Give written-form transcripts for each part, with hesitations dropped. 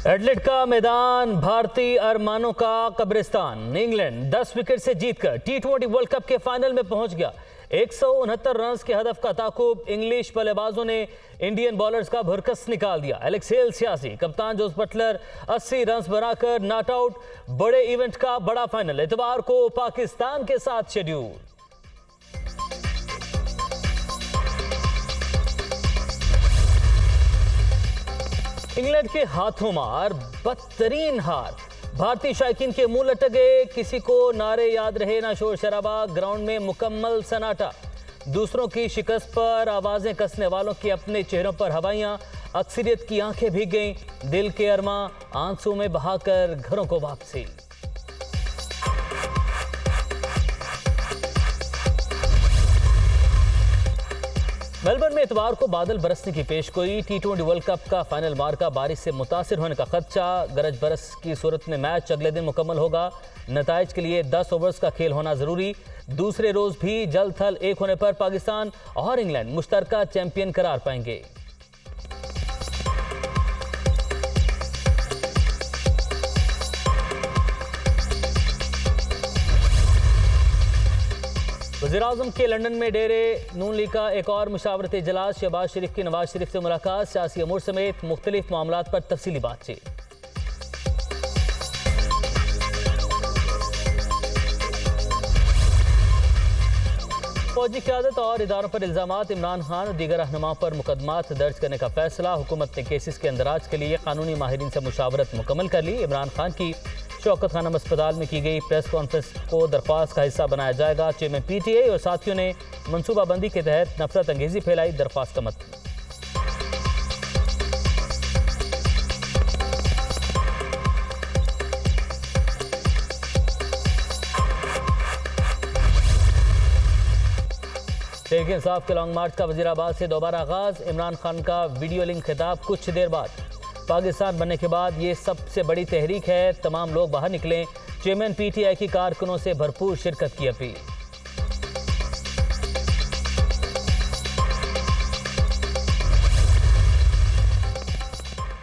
Adelaide का मैदान भारतीय अरमानों का कब्रिस्तान। इंग्लैंड 10 विकेट से जीतकर टी20 वर्ल्ड कप के फाइनल में पहुंच गया। 169 रन के हदफ का ताकुब इंग्लिश बल्लेबाजों ने इंडियन बॉलर्स का भुरकस निकाल दिया। एलेक्स हेल 86, कप्तान जोस बटलर 80 रन बनाकर नॉट आउट। बड़े इवेंट का बड़ा फाइनल इतवार को पाकिस्तान के साथ शेड्यूल। इंग्लैंड के हाथों मार, बदतरीन हार। भारतीय शायकीन के मुंह लटक गए। किसी को नारे याद रहे ना शोर शराबा। ग्राउंड में मुकम्मल सन्नाटा। दूसरों की शिकस्त पर आवाजें कसने वालों के अपने चेहरों पर हवाइयां। अक्सरियत की आंखें भीग गईं। दिल के अरमा आंसू में बहाकर घरों को वापसी। मेलबर्न में इतवार को बादल बरसने की पेशगोई। टी20 वर्ल्ड कप का फाइनल मार्का बारिश से मुतासिर होने का खदशा। गरज बरस की सूरत में मैच अगले दिन मुकम्मल होगा। नताइज के लिए 10 ओवर्स का खेल होना जरूरी। दूसरे रोज भी जल थल एक होने पर पाकिस्तान और इंग्लैंड मुश्तरका चैंपियन करार पाएंगे। वज़ीर-ए-आज़म के लंदन में डेरे नून लीग का एक और मुशावरती इजलास। शहबाज शरीफ की नवाज शरीफ से मुलाकात। सियासी अमूर समेत मुख्तलिफ मामलात पर तफसीली बातचीत। फौजी क़यादत और इदारों पर इल्जामात। इमरान खान और दीगर रहनुमाओं पर मुकदमात दर्ज करने का फैसला। हुकूमत ने केसेस के अंदराज के लिए कानूनी माहिरीन से मुशावरत मुकम्मल कर ली। इमरान खान की शौकत खानम अस्पताल में की गई प्रेस कॉन्फ्रेंस को दरख्वास्त का हिस्सा बनाया जाएगा। चेयरमैन पीटीआई और साथियों ने मनसूबाबंदी के तहत नफरत अंगेजी फैलाई। दरख्वास्त का मतलब तहरीक इंसाफ के लॉन्ग मार्च का वजीराबाद से दोबारा आगाज। इमरान खान का वीडियो लिंक खिताब कुछ देर बाद। पाकिस्तान बनने के बाद ये सबसे बड़ी तहरीक है, तमाम लोग बाहर निकलें। चेयरमैन पीटीआई की कारकुनों से भरपूर शिरकत की अपील।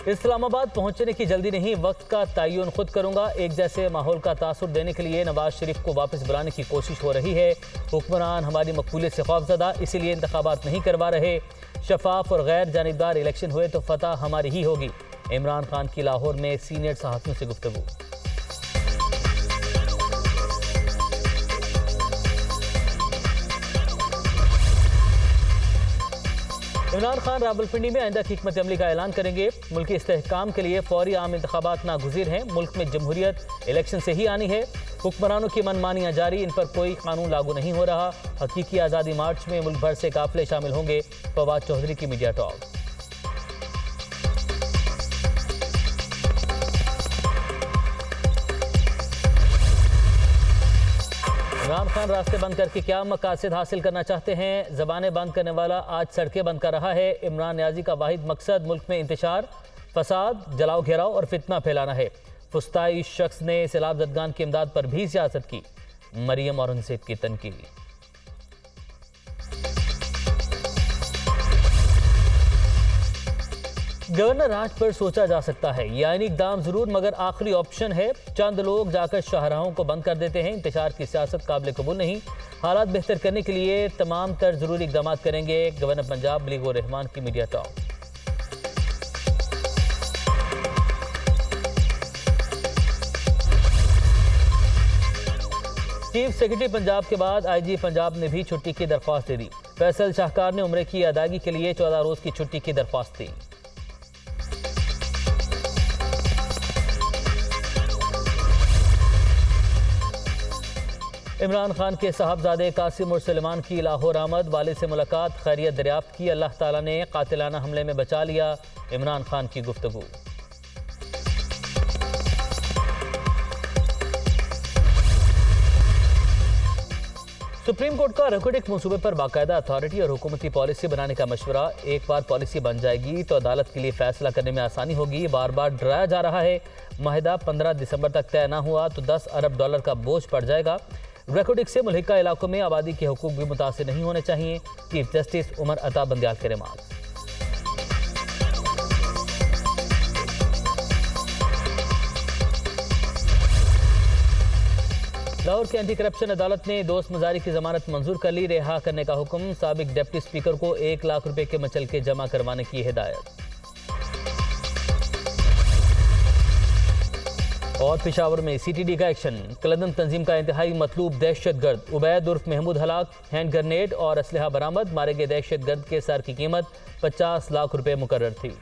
इस्लामाबाद पहुंचने की जल्दी नहीं, वक्त का तयन खुद करूंगा। एक जैसे माहौल का तासुर देने के लिए नवाज शरीफ को वापस बुलाने की कोशिश हो रही है। हुक्मरान हमारी मकबूलियत से खौफजदा, इसीलिए इंतखाबात नहीं करवा रहे। शफाफ और गैर जानिबदार इलेक्शन हुए तो फतह हमारी ही होगी। इमरान खान की लाहौर में सीनियर सहाफ़ियों से गुफ्तगू। इमरान खान रावलपिंडी में आइंदा की हिकमत अमली का ऐलान करेंगे। मुल्की इस्तेहकाम के लिए फौरी आम इंतखाबात नागुज़ीर हैं। मुल्क में जमहूरियत इलेक्शन से ही आनी है। हुक्मरानों की मनमानियाँ जारी, इन पर कोई कानून लागू नहीं हो रहा। हकीकी आज़ादी मार्च में मुल्क भर से काफिले शामिल होंगे। फवाद चौधरी की मीडिया टॉक। इमरान खान रास्ते बंद करके क्या मकासद हासिल करना चाहते हैं? ज़बानें बंद करने वाला आज सड़कें बंद कर रहा है। इमरान न्याजी का वाहिद मकसद मुल्क में इंतशार, फसाद, जलाओ घेराव और फितना फैलाना है। फुस्ताई शख्स ने सैलाब ज़दगान की इमदाद पर भी सियासत की। मरियम औरंगज़ेब की तनकीद। गवर्नर राज पर सोचा जा सकता है। यानी इकदाम जरूर, मगर आखिरी ऑप्शन है। चंद लोग जाकर शाहराहों को बंद कर देते हैं। इंतशार की सियासत काबिल कबूल नहीं। हालात बेहतर करने के लिए तमाम तर जरूरी इकदाम करेंगे। गवर्नर पंजाब मलीक रहमान की media talk. Chief secretary Punjab के बाद आईजी पंजाब ने भी छुट्टी की दरख्वास्त दे दी। फैसल शाहकार ने उम्रे की अदायगी के लिए 14 रोज की छुट्टी की दरख्वास्त दी। इमरान खान के साहबजादे कासिम और सलमान की लाहौर आमद। वालिद से मुलाकात, खैरियत दरियाफ्त की। अल्लाह ताला ने कातिलाना हमले में बचा लिया। इमरान खान की गुफ्तगू। सुप्रीम कोर्ट का रेकोडिक मंसूबे पर बाकायदा अथॉरिटी और हुकूमती पॉलिसी बनाने का मशवरा। एक बार पॉलिसी बन जाएगी तो अदालत के लिए फैसला करने में आसानी होगी। बार बार डराया जा रहा है। माहिदा 15 दिसंबर तक तय न हुआ तो $10 अरब का बोझ पड़ जाएगा। रेकोडिक से मुल्हिका इलाकों में आबादी के हुकूक भी मुतासिर नहीं होने चाहिए। चीफ जस्टिस उमर अता बंदियाल के रिमार्क। लाहौर की एंटी करप्शन अदालत ने दोस्त मजारी की जमानत मंजूर कर ली। रिहा करने का हुक्म। साबिक डिप्टी स्पीकर को 1 लाख रुपए के मचलके जमा करवाने की हिदायत। और पेशावर में सीटीडी का एक्शन। कलंदम तंजीम का इंतहाई मतलूब दहशतगर्द उबैद उर्फ महमूद हलाक, हैंड ग्रेनेड और असलहा बरामद। मारे गए दहशतगर्द के सर की कीमत 50 लाख रुपए मुकर्रर थी।